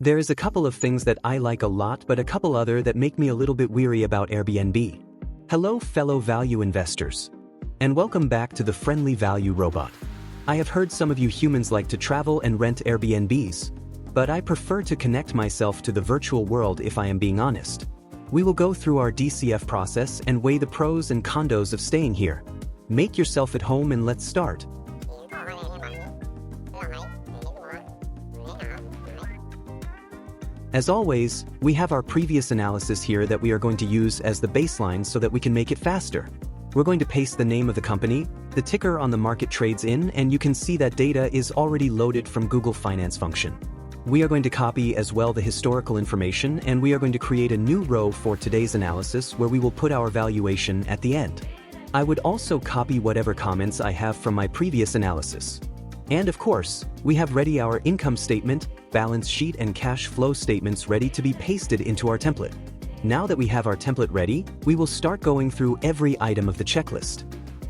There is a couple of things that I like a lot but a couple other that make me a little bit weary about Airbnb. Hello fellow value investors. And welcome back to the friendly value robot. I have heard some of you humans like to travel and rent Airbnbs, but I prefer to connect myself to the virtual world if I am being honest. We will go through our DCF process and weigh the pros and cons of staying here. Make yourself at home and let's start. As always, we have our previous analysis here that we are going to use as the baseline so that we can make it faster. We're going to paste the name of the company, the ticker on the market trades in, and you can see that data is already loaded from Google Finance function. We are going to copy as well the historical information, and we are going to create a new row for today's analysis where we will put our valuation at the end. I would also copy whatever comments I have from my previous analysis. And of course, we have ready our income statement, balance sheet and cash flow statements ready to be pasted into our template. Now that we have our template ready, we will start going through every item of the checklist.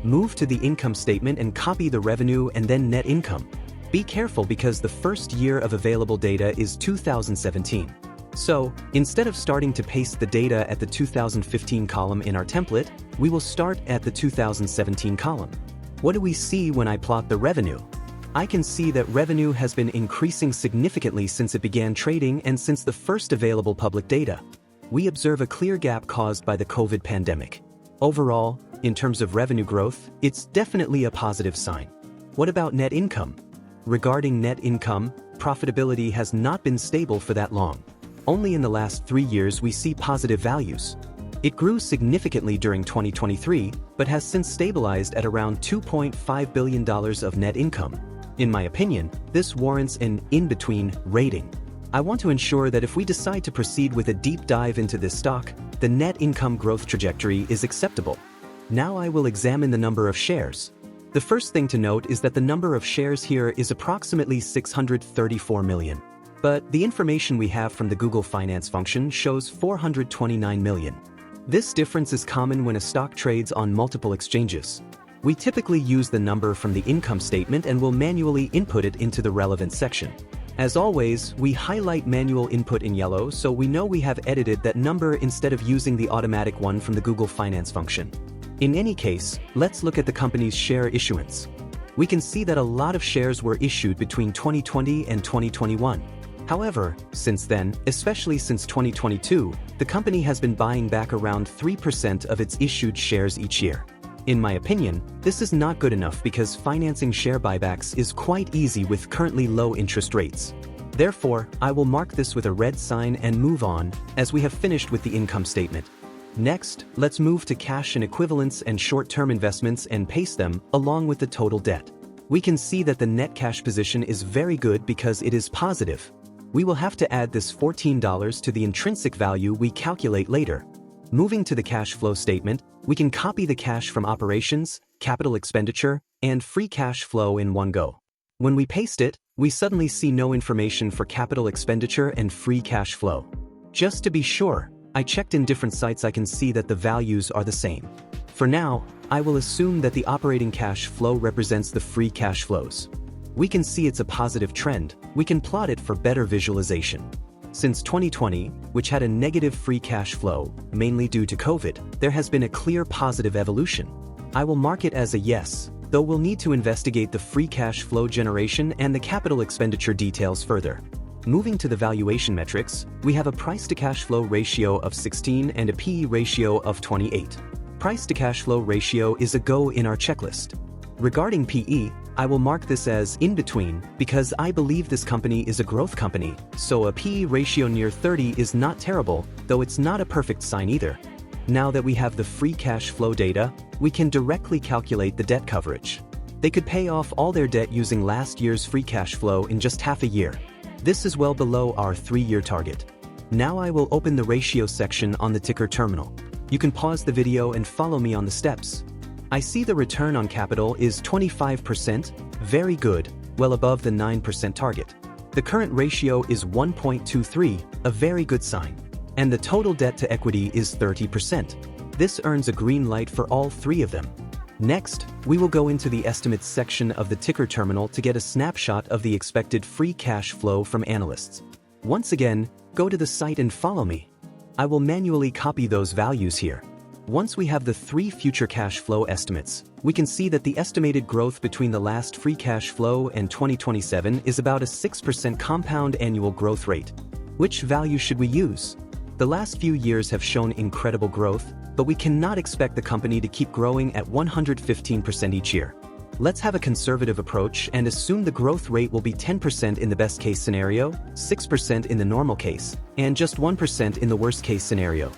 Move to the income statement and copy the revenue and then net income. Be careful because the first year of available data is 2017. So, instead of starting to paste the data at the 2015 column in our template, we will start at the 2017 column. What do we see when I plot the revenue? I can see that revenue has been increasing significantly since it began trading and since the first available public data. We observe a clear gap caused by the COVID pandemic. Overall, in terms of revenue growth, it's definitely a positive sign. What about net income? Regarding net income, profitability has not been stable for that long. Only in the last 3 years we see positive values. It grew significantly during 2023, but has since stabilized at around $2.5 billion of net income. In my opinion, this warrants an in-between rating. I want to ensure that if we decide to proceed with a deep dive into this stock, the net income growth trajectory is acceptable. Now I will examine the number of shares. The first thing to note is that the number of shares here is approximately 634 million. But the information we have from the Google Finance function shows 429 million. This difference is common when a stock trades on multiple exchanges. We typically use the number from the income statement and will manually input it into the relevant section. As always, we highlight manual input in yellow so we know we have edited that number instead of using the automatic one from the Google Finance function. In any case, let's look at the company's share issuance. We can see that a lot of shares were issued between 2020 and 2021. However, since then, especially since 2022, the company has been buying back around 3% of its issued shares each year. In my opinion, this is not good enough because financing share buybacks is quite easy with currently low interest rates. Therefore, I will mark this with a red sign and move on, as we have finished with the income statement. Next, let's move to cash and equivalents and short-term investments and paste them along with the total debt. We can see that the net cash position is very good because it is positive. We will have to add this $14 to the intrinsic value we calculate later. Moving to the cash flow statement, we can copy the cash from operations, capital expenditure, and free cash flow in one go. When we paste it, we suddenly see no information for capital expenditure and free cash flow. Just to be sure, I checked in different sites. I can see that the values are the same. For now, I will assume that the operating cash flow represents the free cash flows. We can see it's a positive trend. We can plot it for better visualization. Since 2020, which had a negative free cash flow, mainly due to COVID, there has been a clear positive evolution. I will mark it as a yes, though we'll need to investigate the free cash flow generation and the capital expenditure details further. Moving to the valuation metrics, we have a price to cash flow ratio of 16 and a PE ratio of 28. Price to cash flow ratio is a go in our checklist. Regarding PE, I will mark this as in between because I believe this company is a growth company, so a PE ratio near 30 is not terrible, though it's not a perfect sign either. Now that we have the free cash flow data, we can directly calculate the debt coverage. They could pay off all their debt using last year's free cash flow in just half a year. This is well below our 3-year target. Now I will open the ratio section on the ticker terminal. You can pause the video and follow me on the steps. I see the return on capital is 25%, very good, well above the 9% target. The current ratio is 1.23, a very good sign. And the total debt to equity is 30%. This earns a green light for all 3 of them. Next, we will go into the estimates section of the ticker terminal to get a snapshot of the expected free cash flow from analysts. Once again, go to the site and follow me. I will manually copy those values here. Once we have the 3 future cash flow estimates, we can see that the estimated growth between the last free cash flow and 2027 is about a 6% compound annual growth rate. Which value should we use? The last few years have shown incredible growth, but we cannot expect the company to keep growing at 115% each year. Let's have a conservative approach and assume the growth rate will be 10% in the best case scenario, 6% in the normal case, and just 1% in the worst case scenario.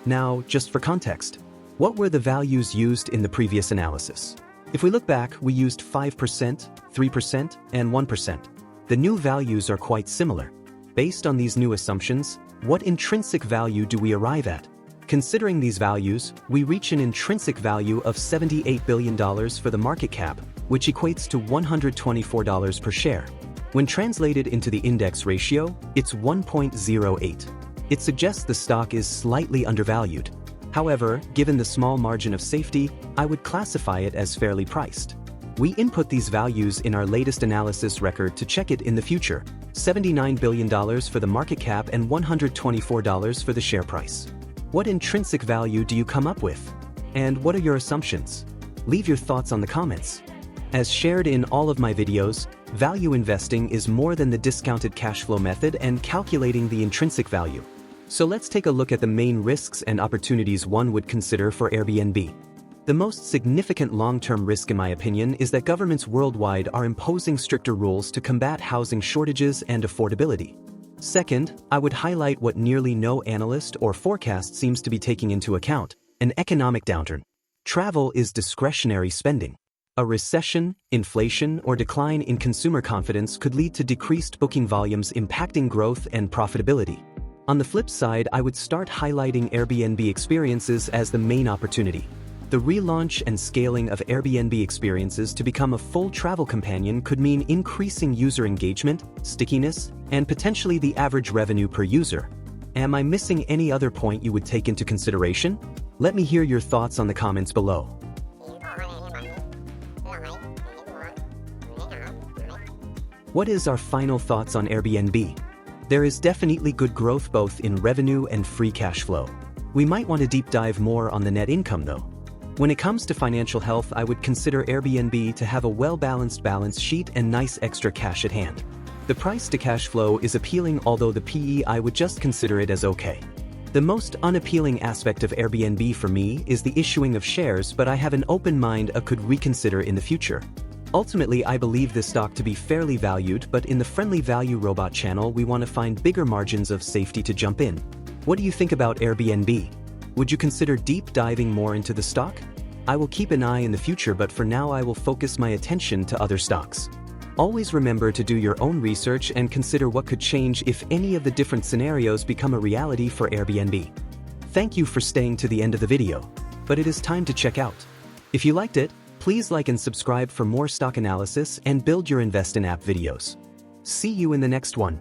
Now, just for context, what were the values used in the previous analysis? If we look back, we used 5%, 3%, and 1%. The new values are quite similar. Based on these new assumptions, what intrinsic value do we arrive at? Considering these values, we reach an intrinsic value of $78 billion for the market cap, which equates to $124 per share. When translated into the index ratio, it's 1.08. It suggests the stock is slightly undervalued. However, given the small margin of safety, I would classify it as fairly priced. We input these values in our latest analysis record to check it in the future: $79 billion for the market cap and $124 for the share price. What intrinsic value do you come up with? And what are your assumptions? Leave your thoughts on the comments. As shared in all of my videos, value investing is more than the discounted cash flow method and calculating the intrinsic value. So let's take a look at the main risks and opportunities one would consider for Airbnb. The most significant long-term risk, in my opinion, is that governments worldwide are imposing stricter rules to combat housing shortages and affordability. Second, I would highlight what nearly no analyst or forecast seems to be taking into account: an economic downturn. Travel is discretionary spending. A recession, inflation, or decline in consumer confidence could lead to decreased booking volumes, impacting growth and profitability. On the flip side, I would start highlighting Airbnb experiences as the main opportunity. The relaunch and scaling of Airbnb experiences to become a full travel companion could mean increasing user engagement, stickiness, and potentially the average revenue per user. Am I missing any other point you would take into consideration? Let me hear your thoughts on the comments below. What is our final thoughts on Airbnb? There is definitely good growth both in revenue and free cash flow. We might want to deep dive more on the net income though. When it comes to financial health, I would consider Airbnb to have a well-balanced balance sheet and nice extra cash at hand. The price to cash flow is appealing, although the PE I would just consider it as okay. The most unappealing aspect of Airbnb for me is the issuing of shares, but I have an open mind I could reconsider in the future. Ultimately, I believe this stock to be fairly valued, but in the friendly value robot channel, we want to find bigger margins of safety to jump in. What do you think about Airbnb? Would you consider deep diving more into the stock? I will keep an eye in the future, but for now I will focus my attention to other stocks. Always remember to do your own research and consider what could change if any of the different scenarios become a reality for Airbnb. Thank you for staying to the end of the video, but it is time to check out. If you liked it, please like and subscribe for more stock analysis and build your invest in app videos. See you in the next one.